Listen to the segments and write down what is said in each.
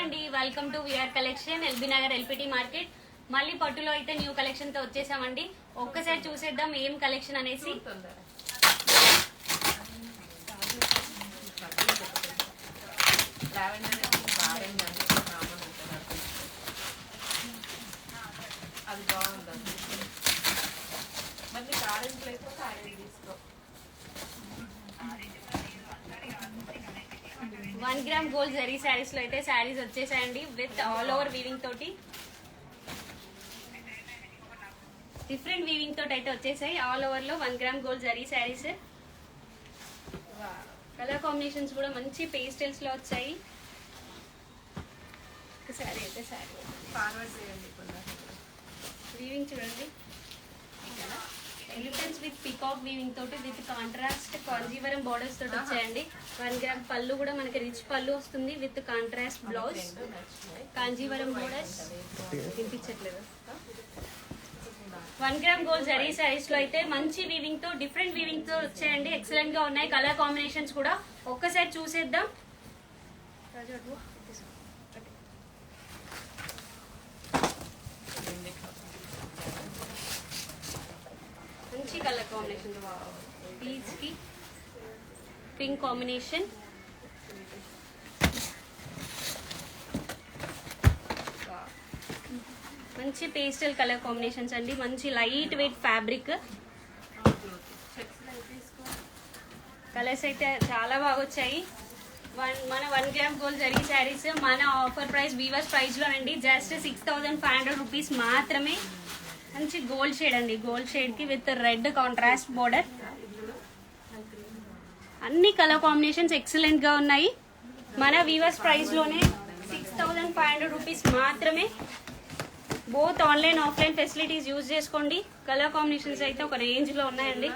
అండి, welcome to VR collection LB Nagar LPT market. మళ్ళీ పట్టులో అయితే న్యూ కలెక్షన్ తో వచ్చేసామండి. ఒక్కసారి చూసేద్దాం ఏం కలెక్షన్ అనేసి. అది బాగుంది. మళ్ళీ ఆరెంజ్ లేకపోతే ఆరెంజ్ తీసుకో. 1 గ్రామ్ గోల్డ్ జరీ శారీస్ లో అయితే శారీస్ వచ్చేసాయండి విత్ ఆల్ ఓవర్ వీవింగ్ తోటి. డిఫరెంట్ వీవింగ్ తోటి అయితే వచ్చేసాయి. ఆల్ ఓవర్ లో 1 gram gold zari saris. Colour combinations కూడా మంచి పేస్టల్స్ లో వచ్చాయి. శారీ అయితే శారీ ఫార్వర్డ్ చేయండి. వీవింగ్ చూడండి, ఎలిఫెంట్స్ విత్ పీకాక్ వీవింగ్ తోటి విత్ కాంట్రాస్ట్ కాంజీవరం బోర్డర్స్ తోటి వచ్చాయండి. 1 గ్రామ్ పళ్ళు కూడా మనకి రిచ్ పళ్ళు వస్తుంది with contrast blouse. Kanjeevaram borders కనిపించట్లేదు. 1 గ్రామ్ గోల్డ్ జరీ సారీస్ లో అయితే మంచి వీవింగ్ తో డిఫరెంట్ వీవింగ్ తో వచ్చాయండి. ఎక్సలెంట్ గా ఉన్నాయి. కలర్ కాంబినేషన్స్ కూడా ఒక్కసారి చూసేద్దాం. మంచి కలర్ కాంబినేషన్, పీచ్ కి పింక్ కాంబినేషన్. మంచి పేస్టల్ కలర్ కాంబినేషన్స్ అండి. మంచి లైట్ వెయిట్ ఫ్యాబ్రిక్. కలర్స్ అయితే చాలా బాగా వచ్చాయి. మన 1 గ్రామ్ గోల్డ్ జరీ శారీస్ మన ఆఫర్ ప్రైస్ వీవర్స్ ప్రైస్ లో అండి జస్ట్ 6500 రూపీస్ మాత్రమే. మంచి గోల్డ్ షేడ్ అండి, గోల్డ్ షేడ్ కి విత్ రెడ్ కాంట్రాస్ట్ బోర్డర్. అన్ని కలర్ కాంబినేషన్స్ ఎక్సలెంట్ గా ఉన్నాయి. మన వీవర్స్ ప్రైస్ లోనే 6500 రూపీస్ మాత్రమే. Both online offline facilities use చేసుకోండి. కలర్ కాంబినేషన్స్ అయితే ఒక రేంజ్ లో ఉన్నాయండి.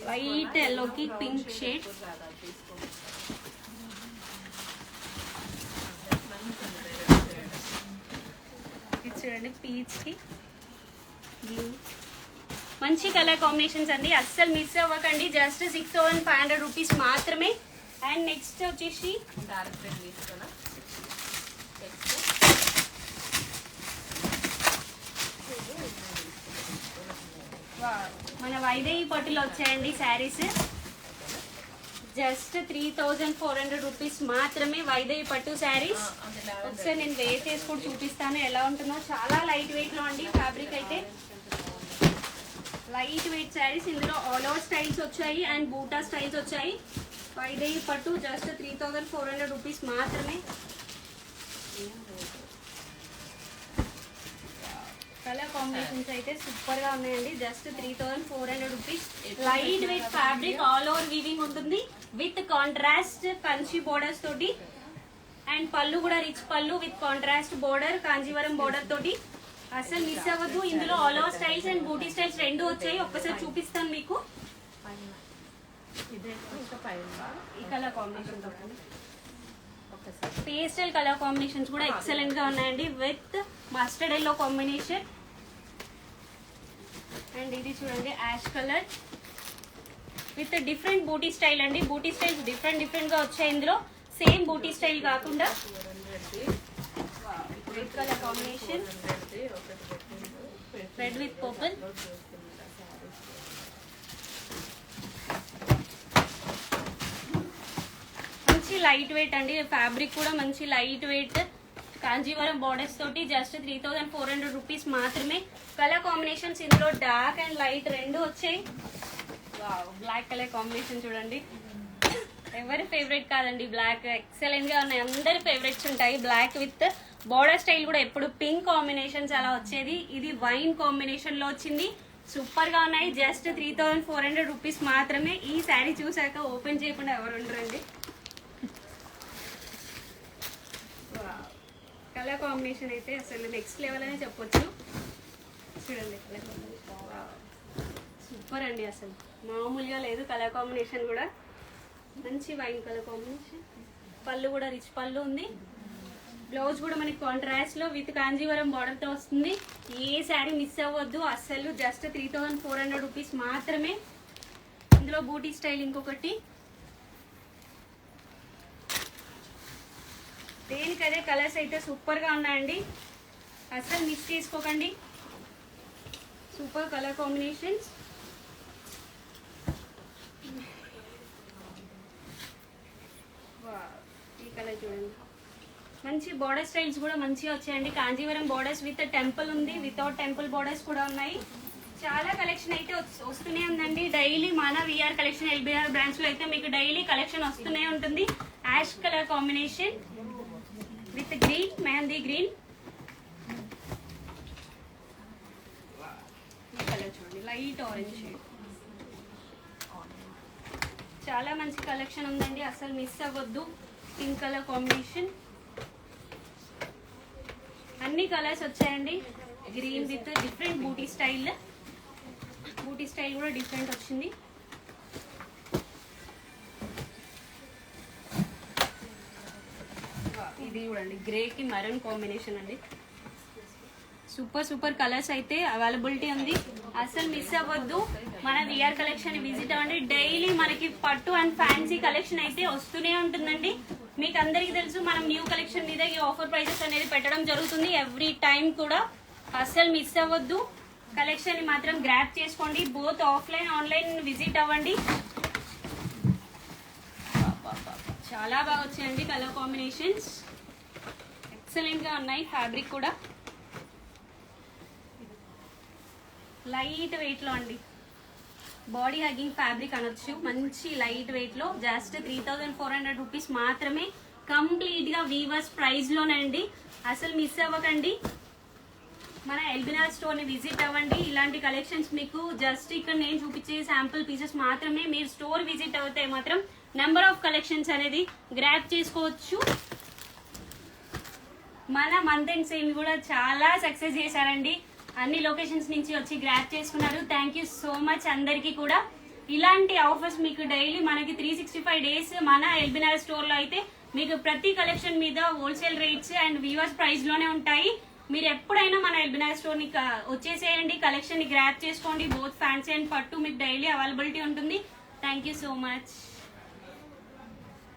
వైట్ ఎల్లోకి పింక్ షేడ్, చూడండి పీచ్ కి బ్లూ. మంచి కలర్ కాంబినేషన్స్ అండి, అస్సలు మిస్ అవ్వకండి. జస్ట్ 6500 రూపీస్ మాత్రమే. అండ్ నెక్స్ట్ వచ్చేసి మన వైదేహి పట్టులో వచ్చాయండి శారీస్. జస్ట్ 3400 రూపీస్ మాత్రమే వైదేహి పట్టు శారీస్. ఒకసారి నేను వేర్ చేసి కూడా చూపిస్తాను ఎలా ఉంటుందో. చాలా లైట్ వెయిట్ లో అండి ఫ్యాబ్రిక్ అయితే. లైట్ వెయిట్ శారీస్, ఇందులో ఆల్ ఓవర్ స్టైల్స్ వచ్చాయి అండ్ బూటా స్టైల్స్ వచ్చాయి. వైదేహి పట్టు జస్ట్ 3400 రూపీస్ మాత్రమే. కలర్ కాంబినేషన్స్ అయితే సూపర్ గా ఉన్నాయండి. Just 3400 rupees. Light weight fabric, all over weaving ఉంటుంది విత్ కాంట్రాస్ట్ కంచి బోర్డర్స్ తోటి. అండ్ పళ్ళు కూడా రిచ్ పళ్ళు with contrast border, Kanjeevaram border తోటి. అసలు మిస్ అవ్వద్దు. ఇందులో all over styles and booti styles రెండు వచ్చాయి. ఒక్కసారి చూపిస్తాను మీకు. ఈ colour combination pastel colour combinations కూడా ఎక్సలెంట్ గా ఉన్నాయండి with mustard yellow combination. And ఇది చూడండి ash colour with different booti style అండి. బూటీ స్టైల్స్ డిఫరెంట్ గా వచ్చాయి. ఇందులో సేమ్ బూటీ స్టైల్ కాకుండా red colour combination, red with purple. మంచి లైట్ వెయిట్ అండి ఫ్యాబ్రిక్ కూడా మంచి లైట్ వెయిట్ కాంజీవరం బోర్డర్స్ తోటి. జస్ట్ 3400 రూపీస్ మాత్రమే. కలర్ కాంబినేషన్స్ ఇందులో డార్క్ అండ్ లైట్ రెండు వచ్చాయి. బ్లాక్ కలర్ కాంబినేషన్ చూడండి, ఎవరి ఫేవరెట్ కాదండి బ్లాక్. ఎక్సలెంట్ గా ఉన్నాయి, అందరి ఫేవరెట్స్ ఉంటాయి. బ్లాక్ విత్ బోర్డర్ స్టైల్ కూడా ఎప్పుడు పింక్ కాంబినేషన్స్ అలా వచ్చేది. ఇది వైన్ కాంబినేషన్ లో వచ్చింది. సూపర్ గా ఉన్నాయి. జస్ట్ 3400 రూపీస్ మాత్రమే. ఈ శారీ చూసాక ఓపెన్ చేయకుండా ఎవరు ఉండరండి. కలర్ కాంబినేషన్ అయితే అసలు నెక్స్ట్ లెవెల్ అనే చెప్పొచ్చు. చూడండి కలర్ కాంబినేషన్ సూపర్ అండి, అసలు మామూలుగా లేదు. కలర్ కాంబినేషన్ కూడా మంచి వైన్ కలర్ కాంబినేషన్. పళ్ళు కూడా రిచ్ పళ్ళు ఉంది. బ్లౌజ్ కూడా మనకి కాంట్రాస్ట్ లో విత్ కాంజీవరం బార్డర్ తో వస్తుంది. ఏ శారీ మిస్ అవ్వద్దు అసలు. జస్ట్ 3400 రూపీస్ మాత్రమే. ఇందులో బూటీ స్టైల్ ఇంకొకటి దేనికదే కలర్స్ అయితే సూపర్ గా ఉన్నాయండి, అసలు మిస్ చేసుకోకండి. Super colour combinations. ఈ కలర్ చూడండి, మంచి బోర్డర్ స్టైల్స్ కూడా మంచిగా వచ్చాయండి. కాంజీవరం బోర్డర్స్ విత్ టెంపుల్ ఉంది, వితౌట్ టెంపుల్ బోర్డర్స్ కూడా ఉన్నాయి. చాలా కలెక్షన్ అయితే వస్తూనే ఉందండి. డైలీ మన విఆర్ కలెక్షన్ ఎల్బిఆర్ బ్రాంచ్ లో అయితే మీకు డైలీ కలెక్షన్ వస్తూనే ఉంటుంది. Ash colour combination with green, mehndi green. ఈ కలర్ చూడండి, లైట్ ఆరెంజ్ షేడ్. చాలా మంచి కలెక్షన్ ఉందండి, అసలు మిస్ అవ్వద్దు. పింక్ కలర్ కాంబినేషన్, అన్ని కలర్స్ వచ్చాయండి. Green with different booti style, booti style కూడా డిఫరెంట్ వచ్చింది. ఇది చూడండి, గ్రే కి మరూన్ కాంబినేషన్ అండి. సూపర్ సూపర్ కలర్స్ అయితే అవైలబిలిటీ ఉంది, అసలు మిస్ అవ్వద్దు. మన విఆర్ కలెక్షన్ విజిట్ అవ్వండి. డైలీ మనకి పట్టు అండ్ ఫ్యాన్సీ కలెక్షన్ అయితే వస్తూనే ఉంటుందండి. మీకు అందరికీ తెలుసు, మనం న్యూ కలెక్షన్ మీద ఈ ఆఫర్ ప్రైజెస్ అనేది పెట్టడం జరుగుతుంది ఎవ్రీ టైం కూడా. అస్సలు మిస్ అవ్వద్దు, కలెక్షన్ ని మాత్రం గ్రాప్ చేసుకోండి. బోత్ ఆఫ్లైన్ ఆన్లైన్ విజిట్ అవ్వండి. చాలా బాగా వచ్చాయండి కలర్ కాంబినేషన్స్, ఎక్సలెంట్ గా ఉన్నాయి. ఫ్యాబ్రిక్ కూడా లైట్ వెయిట్ లో అండి, బాడీ హగ్గింగ్ ఫ్యాబ్రిక్ అనొచ్చు. మంచి లైట్ వెయిట్ లో జస్ట్ 3400 రూపీస్ మాత్రమే, కంప్లీట్ గా వీవర్స్ ప్రైస్ లోనండి. అసలు మిస్ అవ్వకండి, మన ఎల్బినార్ స్టోర్ ని విజిట్ అవ్వండి. ఇలాంటి కలెక్షన్స్ మీకు జస్ట్ ఇక్కడ నేను చూపించే శాంపుల్ పీసెస్ మాత్రమే. మీరు స్టోర్ విజిట్ అవుతే మాత్రం నెంబర్ ఆఫ్ కలెక్షన్స్ అనేది గ్రాప్ చేసుకోవచ్చు. మన మంత్ అండ్ సేల్ కూడా చాలా సక్సెస్ చేశారండి, అన్ని లొకేషన్స్ నుంచి వచ్చి గ్రాప్ చేసుకున్నారు. థ్యాంక్ యూ సో మచ్ అందరికీ కూడా. ఇలాంటి ఆఫర్స్ మీకు డైలీ మనకి 365 డేస్ మన ఎల్బినార్ స్టోర్ లో అయితే మీకు ప్రతి కలెక్షన్ మీద wholesale rates and weavers price లోనే ఉంటాయి. మీరు ఎప్పుడైనా మన ఎల్బినార్ స్టోర్ ని వచ్చేసేయండి, కలెక్షన్ ని గ్రాప్ చేసుకోండి. బోత్ ఫ్యాన్సీ అండ్ పట్టు మీకు డైలీ అవైలబిలిటీ ఉంటుంది. Thank you so much.